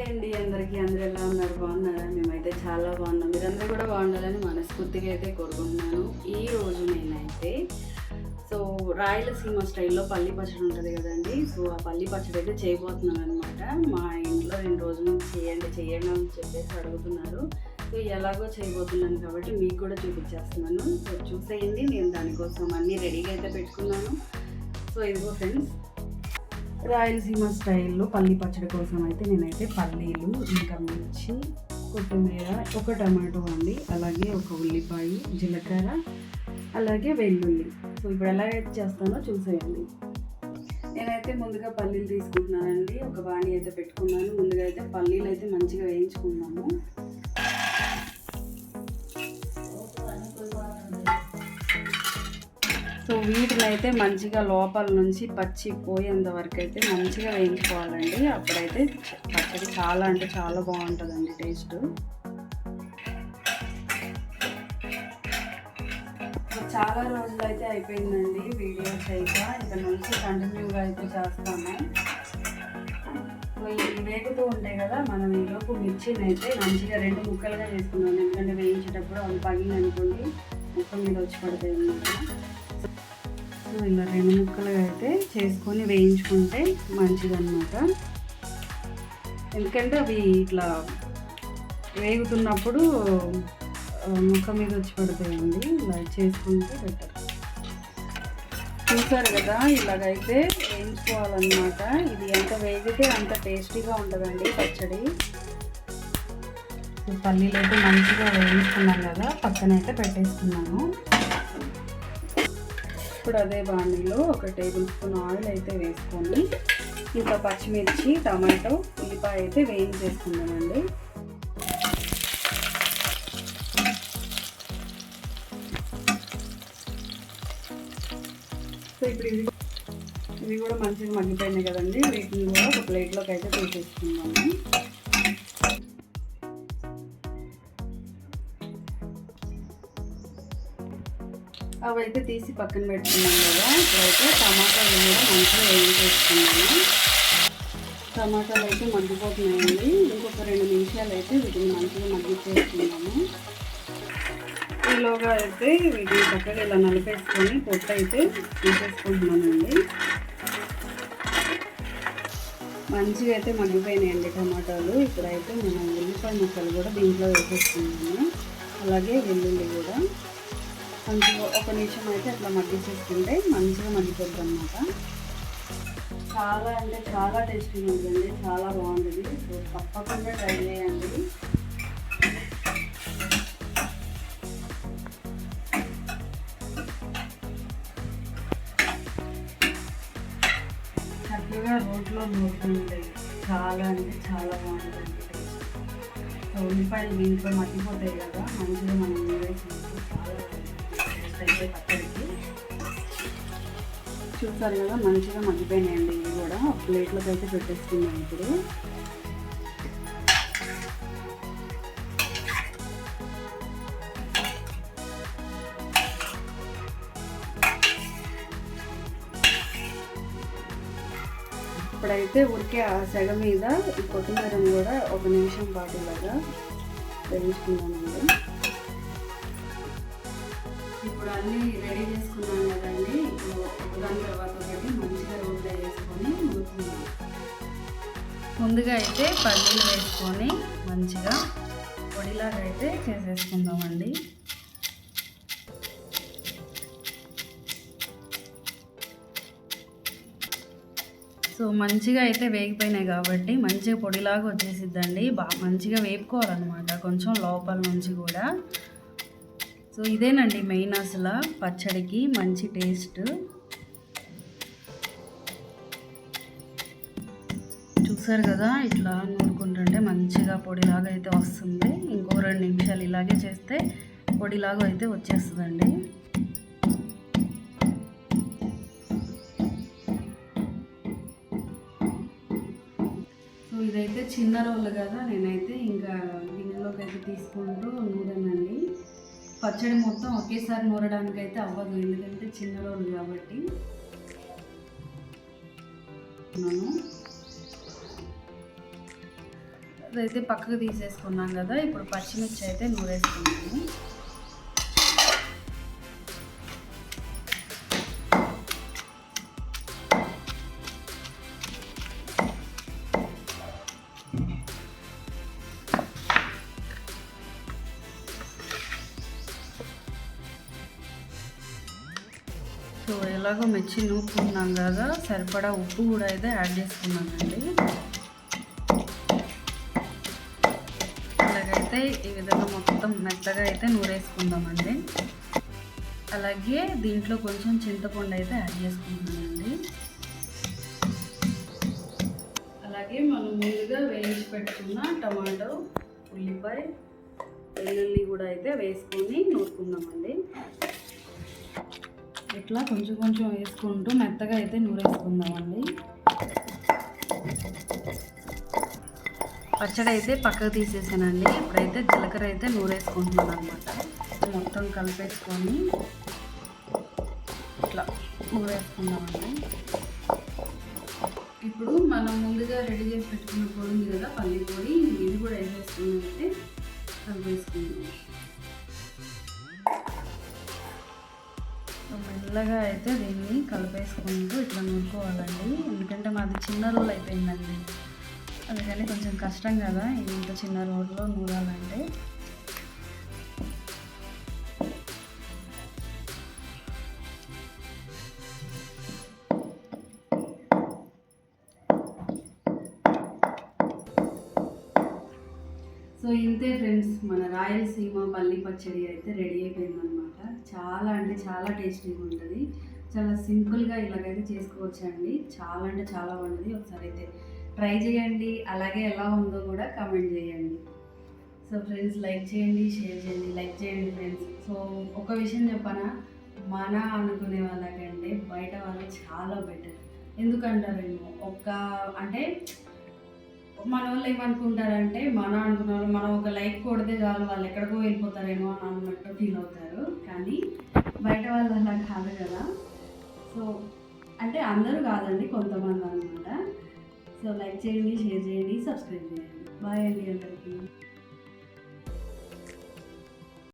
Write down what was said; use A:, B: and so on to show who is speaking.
A: అండి అందరికీ అందరూ ఎలా ఉన్నారు? బాగున్నారా? మేమైతే చాలా బాగున్నాం. మీరందరూ కూడా బాగుండాలని మనస్ఫూర్తిగా అయితే కోరుకుంటున్నాను. ఈరోజు నేనైతే రాయలసీమ స్టైల్లో పల్లి పచ్చడి ఉంటుంది కదండి. ఆ పల్లి పచ్చడి అయితే చేయబోతున్నాను అనమాట. మా ఇంట్లో 2 రోజుల నుంచి చేయండి అని చెప్పేసి అడుగుతున్నారు. ఎలాగో చేయబోతున్నాను కాబట్టి మీకు కూడా చూపించేస్తున్నాను. చూసేయండి. నేను దానికోసం అన్నీ రెడీగా అయితే పెట్టుకున్నాను. ఇదిగో ఫ్రెండ్స్, రాయలసీమ స్టైల్లో పల్లి పచ్చడి కోసం అయితే నేనైతే పల్లీలు, ఇంకా మిర్చి, కొత్తిమీర, ఒక టమాటో అండి, అలాగే ఒక ఉల్లిపాయ, జీలకర్ర, అలాగే వెల్లుల్లి. ఇప్పుడు ఎలా అయితే చేస్తానో చూసేయండి. నేనైతే ముందుగా పల్లీలు తీసుకుంటున్నానండి. ఒక బాణీ అయితే పెట్టుకున్నాను. ముందుగా అయితే పల్లీలు అయితే మంచిగా వేయించుకున్నాము. వీటిని అయితే మంచిగా లోపల నుంచి పచ్చి పోయేంత వరకు అయితే మంచిగా వేయించుకోవాలండి. అప్పుడైతే పచ్చడి చాలా అంటే చాలా బాగుంటుందండి టేస్ట్. చాలా రోజులు అయితే అయిపోయిందండి వీడియో చేయక. ఇక్కడ నుంచి కంటిన్యూగా అయితే చేస్తాము. ఇవి వేగుతూ ఉంటాయి కదా, మనం ఈలోపు మిర్చిని అయితే మంచిగా 2 ముక్కలుగా చేసుకున్నాం. ఎందుకంటే వేయించేటప్పుడు అవి పగిలి అనుకోండి ముక్క మీద వచ్చి పడతాయి అన్నమాట. ఇలా 2 ముక్కలుగా అయితే చేసుకొని వేయించుకుంటే మంచిదన్నమాట. ఎందుకంటే అవి ఇట్లా వేగుతున్నప్పుడు ముక్క మీద వచ్చి పడతాయండి. ఇలా చేసుకుంటే బెటర్. చూసారు కదా, ఇలాగైతే వేయించుకోవాలన్నమాట. ఇది ఎంత వేగితే అంత టేస్టీగా ఉంటుందండి పచ్చడి. పల్లీలు అయితే మంచిగా వేయించుకున్నాం కదా, పక్కనైతే పెట్టేసుకున్నాను. ఇప్పుడు అదే బాణీలో 1 టేబుల్ స్పూన్ ఆయిల్ అయితే వేసుకొని ఇంకా పచ్చిమిర్చి, టమాటో, ఉల్లిపాయ అయితే వేయించేసుకుందామండి. ఇప్పుడు ఇవి కూడా మంచిగా మగ్గిపోయినాయి కదండి. వీటిని కూడా ఒక ప్లేట్లోకి అయితే తీసేసుకుందాము. అవి అయితే తీసి పక్కన పెట్టుకున్నాం కదా. ఇప్పుడైతే టమాటాలు కూడా మంచిగా వేయించేసుకున్నాము. టమాటాలు అయితే మగ్గిపోతున్నాయండి. ఇంకొక 2 నిమిషాలు అయితే వీటిని మంచిగా మగ్గిచేసుకున్నాము. ఈలోగా అయితే వీటిని చక్కగా ఇలా నలిపేసుకొని పొట్టు అయితే తీసేసుకుంటున్నానండి. మంచిగా అయితే మగ్గిపోయినాయండి టమాటాలు. ఇప్పుడైతే మనం ఉల్లిపాయ ముక్కలు కూడా దీంట్లో వేసేసుకున్నాము. అలాగే వెల్లుల్లి కూడా మంచిగా 1 నిమిషం అయితే అట్లా మగ్గించేసుకుంటే మంచిగా మగ్గిపోద్ది అన్నమాట. చాలా అంటే చాలా టేస్టీగా ఉంటుంది, చాలా బాగుంటుంది. తప్పకుండా ట్రై చేయండి. చక్కగా రోట్లో నూరుతుంది. చాలా అంటే చాలా బాగుంటుంది టేస్ట్. ఉల్లిపాయలు దీంట్లో మగ్గిపోతాయి కదా, మంచిగా మనం వేసినప్పుడు చాలా అయితే పచ్చడికి. చూసారు కదా, మంచిగా మగ్గిపోయినాయండి. ఇవి కూడా ఒక ప్లేట్లోకి అయితే పెట్టేసుకున్నాం. ఇప్పుడైతే ఉడికే ఆ సెగ మీద ఈ కొత్తిమీరను కూడా 1 నిమిషం పాటు ఇలాగా వేయించుకుందామండి. ఇప్పుడు అన్నీ రెడీ చేసుకున్నాం కదండి. ఇప్పుడు ఒకదాని తర్వాత ఒకటి మంచిగా రోట్లో వేసుకొని ఉడుకున్నాం. ముందుగా అయితే పల్లీలు వేసుకొని మంచిగా పొడిలాగా అయితే చేసేసుకుందామండి. మంచిగా అయితే వేగిపోయినాయి కాబట్టి మంచిగా పొడిలాగా వచ్చేసిద్దండి. మంచిగా వేపుకోవాలన్నమాట కొంచెం లోపల నుంచి కూడా. ఇదేనండి మెయిన్ అసలు పచ్చడికి మంచి టేస్ట్. చూసారు కదా, ఇట్లా నూరుకుంటుంటే మంచిగా పొడిలాగా అయితే వస్తుంది. ఇంకో 2 నిమిషాలు ఇలాగే చేస్తే పొడిలాగా అయితే వచ్చేస్తుందండి. ఇదైతే చిన్న రోళ్ళు కదా, నేనైతే ఇంకా గిన్నెలోకి అయితే తీసుకుంటూ నూరానండి. పచ్చడి మొత్తం ఒకేసారి నూరడానికి అయితే అవ్వదు, ఎందుకంటే చిన్న రోలు కాబట్టి. ఇదైతే పక్కకు తీసేసుకున్నాం కదా. ఇప్పుడు పచ్చిమిర్చి అయితే నూరేసుకున్నాము. సో ఎలాగో మిర్చి నూపుకున్నాం కదా, సరిపడా ఉప్పు కూడా అయితే యాడ్ చేసుకున్నానండి. అలాగైతే ఈ విధంగా మొత్తం మెత్తగా అయితే నూరేసుకుందామండి. అలాగే దీంట్లో కొంచెం చింతపండు అయితే యాడ్ చేసుకుంటున్నానండి. అలాగే మనం ముందుగా వేయించి పెట్టుకున్న టమాటో, ఉల్లిపాయ, వెల్లుల్లి కూడా అయితే వేసుకొని నూరుకుందామండి. ఇట్లా కొంచెం కొంచెం వేసుకుంటూ మెత్తగా అయితే నూరేసుకుందామండి. పచ్చడి అయితే పక్కకు తీసేసానండి. ఇప్పుడైతే జీలకర్ర అయితే నూరేసుకుంటున్నాను అనమాట. మొత్తం కలిపేసుకొని ఇట్లా నూరేసుకుందామండి. ఇప్పుడు మనం ముందుగా రెడీ చేసి పెట్టుకున్న పొడి ఉంది కదా, పల్లి పొడి, ఇది కూడా వేసేసుకుని అయితే కలిపేసుకుందాం. మెల్లగా అయితే దీన్ని కలిపేసుకుంటూ ఇట్లా నూరుకోవాలండి. ఎందుకంటే మాది చిన్న రోల్ అయిపోయిందండి, అందుకని కొంచెం కష్టం కదా ఇంత చిన్న రోల్లో నూరాలంటే. సో ఇంతే ఫ్రెండ్స్, మన రాయలసీమ పల్లి పచ్చడి అయితే రెడీ అయిపోయిందనమాట. చాలా అంటే చాలా టేస్టీగా ఉంటుంది. చాలా సింపుల్గా ఇలాగైతే చేసుకోవచ్చు అండి. చాలా అంటే చాలా బాగుంటుంది. ఒకసారి అయితే ట్రై చేయండి. అలాగే ఎలా ఉందో కూడా కామెంట్ చేయండి. సో ఫ్రెండ్స్, లైక్ చేయండి, షేర్ చేయండి. లైక్ చేయండి ఫ్రెండ్స్. సో ఒక విషయం చెప్పనా, మన అనుకునే వాళ్ళకంటే బయట వాళ్ళు చాలా బెటర్. ఎందుకంటారేమో అంటే మన వాళ్ళు ఏమనుకుంటారంటే, మనం అనుకున్న వాళ్ళు మనం ఒక లైక్ కొడితే చాలు వాళ్ళు ఎక్కడికో వెళ్ళిపోతారేమో అని అన్నట్టు ఫీల్ అవుతారు. కానీ బయట వాళ్ళు అలా కాదు కదా. సో అంటే అందరూ కాదండి, కొంతమంది అనమాట. సో లైక్ చేయండి, షేర్ చేయండి, సబ్స్క్రైబ్ చేయండి. బాయ్ అండి అందరికీ.